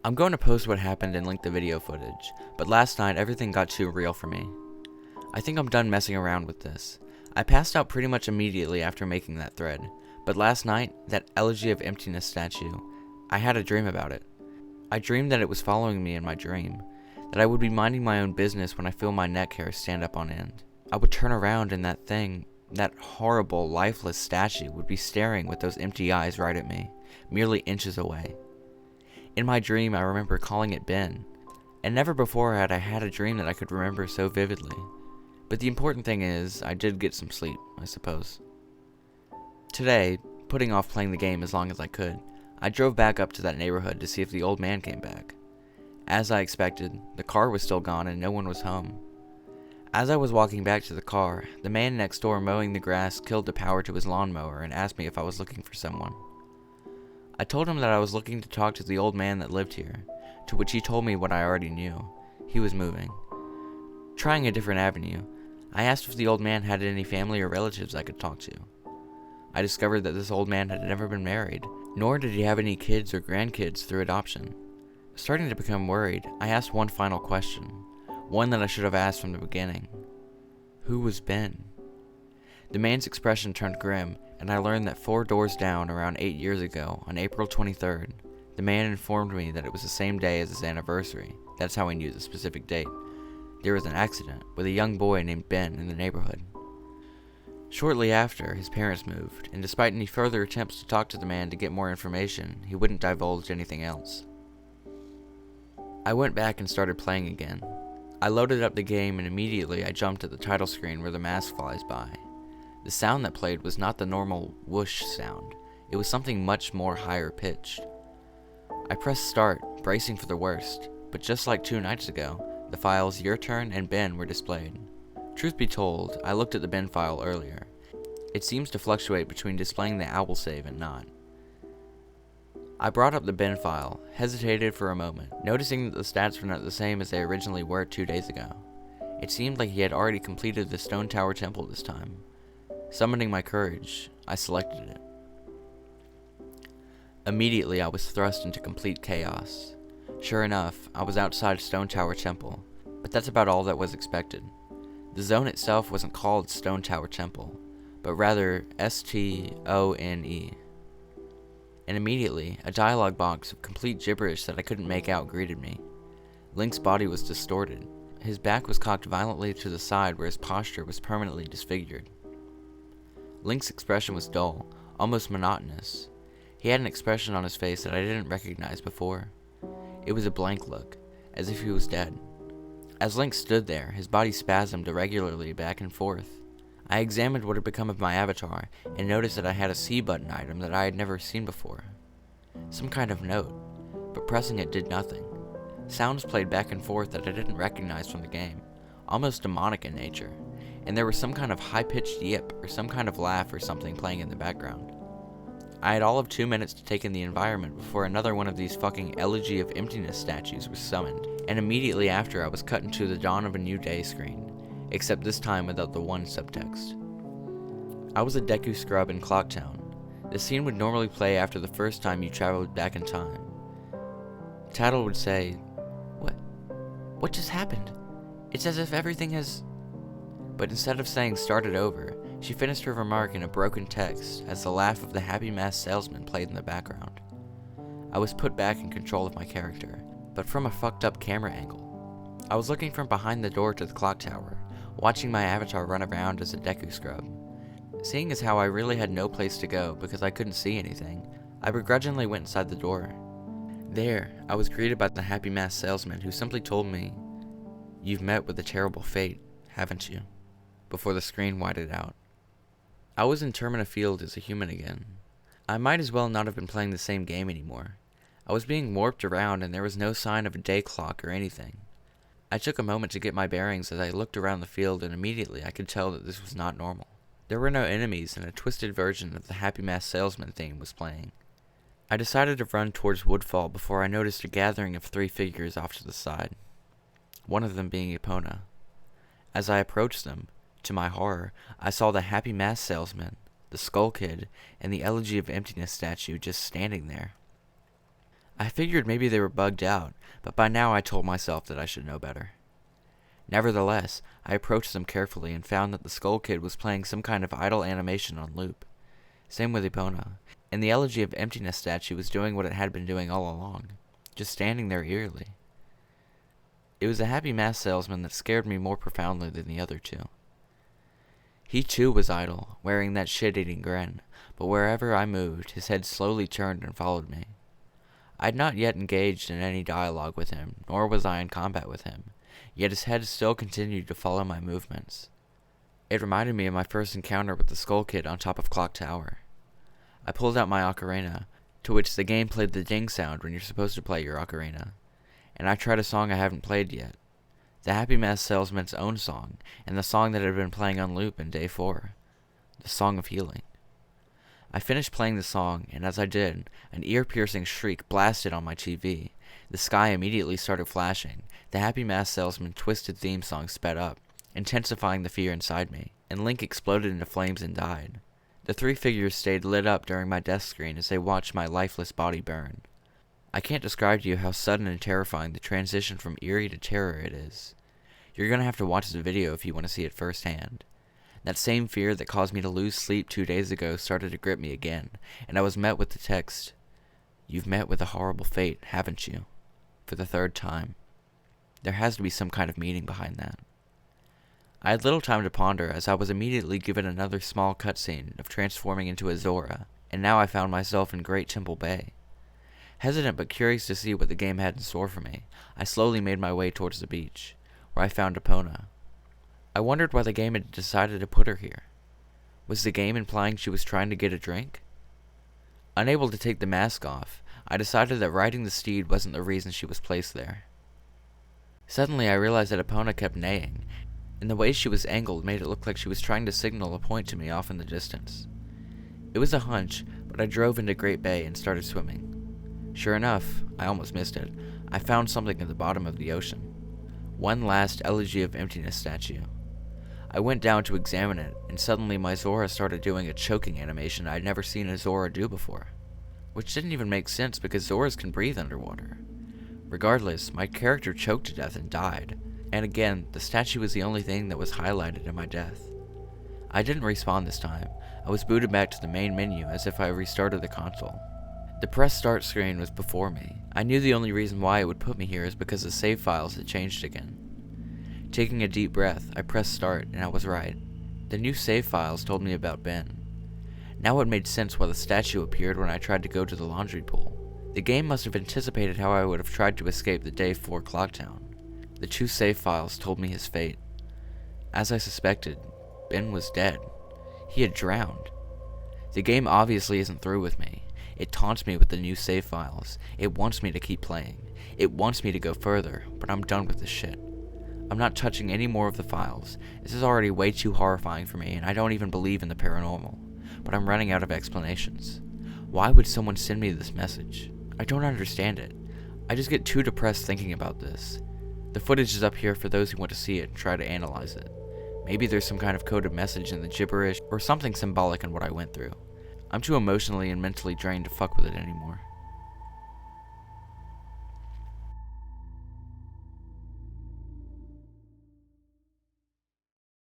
I'm going to post what happened and link the video footage, but last night everything got too real for me. I think I'm done messing around with this. I passed out pretty much immediately after making that thread, but last night, that Elegy of Emptiness statue, I had a dream about it. I dreamed that it was following me in my dream, that I would be minding my own business when I feel my neck hair stand up on end. I would turn around and that thing, that horrible, lifeless statue would be staring with those empty eyes right at me, merely inches away. In my dream, I remember calling it Ben, and never before had I had a dream that I could remember so vividly. But the important thing is, I did get some sleep, I suppose. Today, putting off playing the game as long as I could, I drove back up to that neighborhood to see if the old man came back. As I expected, the car was still gone and no one was home. As I was walking back to the car, the man next door mowing the grass killed the power to his lawnmower and asked me if I was looking for someone. I told him that I was looking to talk to the old man that lived here, to which he told me what I already knew. He was moving. Trying a different avenue, I asked if the old man had any family or relatives I could talk to. I discovered that this old man had never been married, nor did he have any kids or grandkids through adoption. Starting to become worried, I asked one final question, one that I should have asked from the beginning. Who was Ben? The man's expression turned grim, and I learned that 4 doors down around 8 years ago, on April 23rd, the man informed me that it was the same day as his anniversary. That's how I knew the specific date. There was an accident with a young boy named Ben in the neighborhood. Shortly after, his parents moved, and despite any further attempts to talk to the man to get more information, he wouldn't divulge anything else. I went back and started playing again. I loaded up the game and immediately I jumped at the title screen where the mask flies by. The sound that played was not the normal whoosh sound, it was something much more higher pitched. I pressed start, bracing for the worst, but just like 2 nights ago, the files Your Turn and Ben were displayed. Truth be told, I looked at the Ben file earlier. It seems to fluctuate between displaying the owl save and not. I brought up the Ben file, hesitated for a moment, noticing that the stats were not the same as they originally were 2 days ago. It seemed like he had already completed the Stone Tower Temple this time. Summoning my courage, I selected it. Immediately I was thrust into complete chaos. Sure enough, I was outside Stone Tower Temple, but that's about all that was expected. The zone itself wasn't called Stone Tower Temple, but rather Stone. And immediately, a dialogue box of complete gibberish that I couldn't make out greeted me. Link's body was distorted. His back was cocked violently to the side where his posture was permanently disfigured. Link's expression was dull, almost monotonous. He had an expression on his face that I didn't recognize before. It was a blank look, as if he was dead. As Link stood there, his body spasmed irregularly back and forth. I examined what had become of my avatar, and noticed that I had a C button item that I had never seen before. Some kind of note, but pressing it did nothing. Sounds played back and forth that I didn't recognize from the game, almost demonic in nature, and there was some kind of high-pitched yip or some kind of laugh or something playing in the background. I had all of 2 minutes to take in the environment before another one of these fucking Elegy of Emptiness statues was summoned, and immediately after I was cut into the Dawn of a New Day screen, except this time without the one subtext. I was a Deku scrub in Clocktown. The scene would normally play after the first time you traveled back in time. Tattle would say, What just happened? It's as if everything has... But instead of saying started over, she finished her remark in a broken text as the laugh of the happy masked salesman played in the background. I was put back in control of my character, but from a fucked up camera angle. I was looking from behind the door to the clock tower, watching my avatar run around as a Deku scrub. Seeing as how I really had no place to go because I couldn't see anything, I begrudgingly went inside the door. There, I was greeted by the happy masked salesman who simply told me, "You've met with a terrible fate, haven't you?" before the screen whited out. I was in Termina Field as a human again. I might as well not have been playing the same game anymore. I was being warped around and there was no sign of a day clock or anything. I took a moment to get my bearings as I looked around the field and immediately I could tell that this was not normal. There were no enemies and a twisted version of the Happy Masked Salesman theme was playing. I decided to run towards Woodfall before I noticed a gathering of 3 figures off to the side, one of them being Epona. As I approached them, to my horror, I saw the Happy Masked Salesman, the Skull Kid, and the Elegy of Emptiness statue just standing there. I figured maybe they were bugged out, but by now I told myself that I should know better. Nevertheless, I approached them carefully and found that the Skull Kid was playing some kind of idle animation on loop. Same with Epona, and the Elegy of Emptiness statue was doing what it had been doing all along, just standing there eerily. It was a happy mask salesman that scared me more profoundly than the other two. He too was idle, wearing that shit-eating grin, but wherever I moved, his head slowly turned and followed me. I had not yet engaged in any dialogue with him, nor was I in combat with him, yet his head still continued to follow my movements. It reminded me of my first encounter with the Skull Kid on top of Clock Tower. I pulled out my ocarina, to which the game played the ding sound when you're supposed to play your ocarina, and I tried a song I haven't played yet, the Happy Mask Salesman's own song, and the song that had been playing on loop in Day 4, the Song of Healing. I finished playing the song, and as I did, an ear-piercing shriek blasted on my TV. The sky immediately started flashing. The Happy Mask Salesman's twisted theme song sped up, intensifying the fear inside me, and Link exploded into flames and died. The three figures stayed lit up during my death screen as they watched my lifeless body burn. I can't describe to you how sudden and terrifying the transition from eerie to terror it is. You're gonna have to watch the video if you want to see it firsthand. That same fear that caused me to lose sleep 2 days ago started to grip me again, and I was met with the text, "You've met with a horrible fate, haven't you?" for the third time. There has to be some kind of meaning behind that. I had little time to ponder as I was immediately given another small cutscene of transforming into a Zora, and now I found myself in Great Temple Bay. Hesitant but curious to see what the game had in store for me, I slowly made my way towards the beach, where I found Epona. I wondered why the game had decided to put her here. Was the game implying she was trying to get a drink? Unable to take the mask off, I decided that riding the steed wasn't the reason she was placed there. Suddenly I realized that Epona kept neighing, and the way she was angled made it look like she was trying to signal a point to me off in the distance. It was a hunch, but I drove into Great Bay and started swimming. Sure enough, I almost missed it. I found something at the bottom of the ocean. One last Elegy of Emptiness statue. I went down to examine it, and suddenly my Zora started doing a choking animation I'd never seen a Zora do before. Which didn't even make sense because Zoras can breathe underwater. Regardless, my character choked to death and died, and again, the statue was the only thing that was highlighted in my death. I didn't respawn this time. I was booted back to the main menu as if I restarted the console. The press start screen was before me. I knew the only reason why it would put me here is because the save files had changed again. Taking a deep breath, I pressed start, and I was right. The new save files told me about Ben. Now it made sense why the statue appeared when I tried to go to the laundry pool. The game must have anticipated how I would have tried to escape the Day 4 clock town. The two save files told me his fate. As I suspected, Ben was dead. He had drowned. The game obviously isn't through with me. It taunts me with the new save files. It wants me to keep playing. It wants me to go further, but I'm done with this shit. I'm not touching any more of the files. This is already way too horrifying for me, and I don't even believe in the paranormal. But I'm running out of explanations. Why would someone send me this message? I don't understand it. I just get too depressed thinking about this. The footage is up here for those who want to see it and try to analyze it. Maybe there's some kind of coded message in the gibberish, or something symbolic in what I went through. I'm too emotionally and mentally drained to fuck with it anymore.